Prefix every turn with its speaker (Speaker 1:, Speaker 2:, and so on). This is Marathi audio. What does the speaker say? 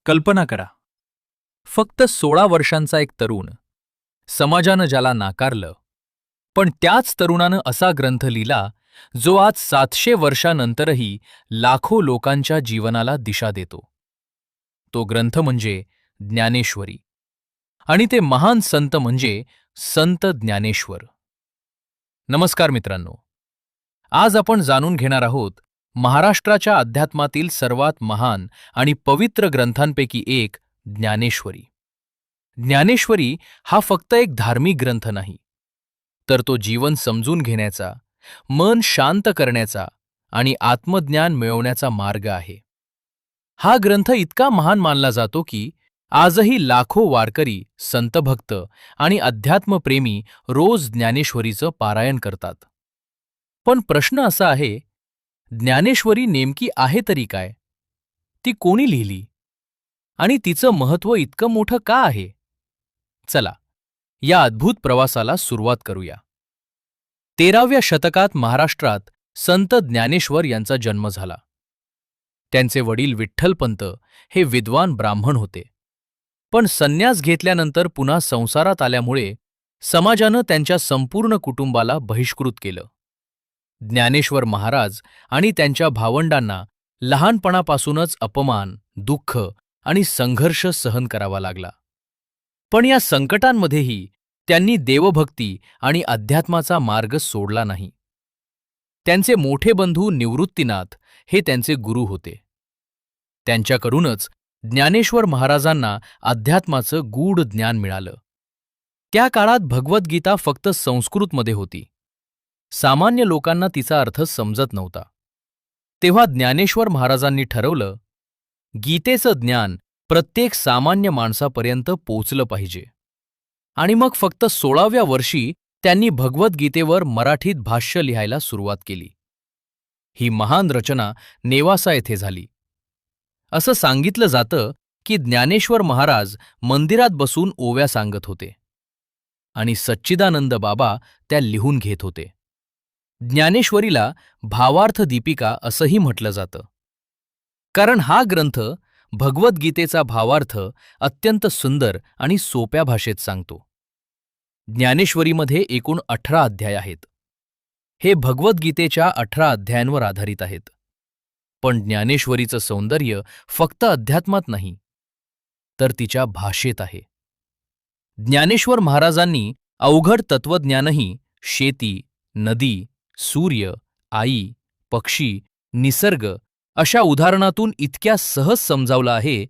Speaker 1: कल्पना करा, फक्त 16 वर्षांचा एक तरुण, समाजानं ज्याला नाकारलं, पण त्याच तरुणानं असा ग्रंथ लिहिला जो आज 700 वर्षांनंतरही लाखो लोकांच्या जीवनाला दिशा देतो. तो ग्रंथ म्हणजे ज्ञानेश्वरी. आणि ते महान संत म्हणजे संत ज्ञानेश्वर. नमस्कार मित्रांनो, आज आपण जाणून घेणार आहोत महाराष्ट्राच्या अध्यात्मातील सर्वात महान आणि पवित्र ग्रंथांपैकी एक ज्ञानेश्वरी. ज्ञानेश्वरी हा फक्त एक धार्मिक ग्रंथ नाही, तर तो जीवन समजून घेण्याचा, मन शांत करण्याचा आणि आत्मज्ञान मिळवण्याचा मार्ग आहे. हा ग्रंथ इतका महान मानला जातो की आजही लाखो वारकरी, संतभक्त आणि अध्यात्मप्रेमी रोज ज्ञानेश्वरीचं पारायण करतात. पण प्रश्न असा आहे, ज्ञानेश्वरी नेमकी आहे तरी काय? ती कोणी लिहिली? आणि तिचं महत्त्व इतकं मोठं का आहे? चला, या अद्भुत प्रवासाला सुरुवात करूया. 13व्या शतकात महाराष्ट्रात संत ज्ञानेश्वर यांचा जन्म झाला. त्यांचे वडील विठ्ठलपंत हे विद्वान ब्राह्मण होते. पण संन्यास घेतल्यानंतर पुन्हा संसारात आल्यामुळे समाजानं त्यांच्या संपूर्ण कुटुंबाला बहिष्कृत केलं. ज्ञानेश्वर महाराज आणि त्यांच्या भावंडांना लहानपणापासूनच अपमान, दुःख आणि संघर्ष सहन करावा लागला. पण या संकटांमध्येही त्यांनी देवभक्ती आणि अध्यात्माचा मार्ग सोडला नाही. त्यांचे मोठे बंधू निवृत्तीनाथ हे त्यांचे गुरु होते. त्यांच्याकडूनच ज्ञानेश्वर महाराजांना अध्यात्माचं गूढ ज्ञान मिळालं. त्या काळात भगवद्गीता फक्त संस्कृतमध्ये होती. सामान्य लोकांना तिचा अर्थ समजत नव्हता. तेव्हा ज्ञानेश्वर महाराजांनी ठरवलं, गीतेचं ज्ञान प्रत्येक सामान्य माणसापर्यंत पोचलं पाहिजे. आणि मग फक्त 16व्या वर्षी त्यांनी भगवद्गीतेवर मराठीत भाष्य लिहायला सुरुवात केली. ही महान रचना नेवासा येथे झाली. असं सांगितलं जातं की ज्ञानेश्वर महाराज मंदिरात बसून ओव्या सांगत होते आणि सच्चिदानंद बाबा त्या लिहून घेत होते. ज्ञानेश्वरीला भावार्थ दीपिका असंही म्हटलं जातं, कारण हा ग्रंथ भगवद्गीतेचा भावार्थ अत्यंत सुंदर आणि सोप्या भाषेत सांगतो. ज्ञानेश्वरीमध्ये एकूण 18 अध्याय आहेत. हे भगवद्गीतेच्या 18 अध्यायांवर आधारित आहेत. पण ज्ञानेश्वरीचं सौंदर्य फक्त अध्यात्मात नाही, तर तिच्या भाषेत आहे. ज्ञानेश्वर महाराजांनी अवघड तत्वज्ञानही शेती, नदी, सूर्य, आई, पक्षी, निसर्ग अशा उदाहरणातून इतक्या सहज समजावलं आहे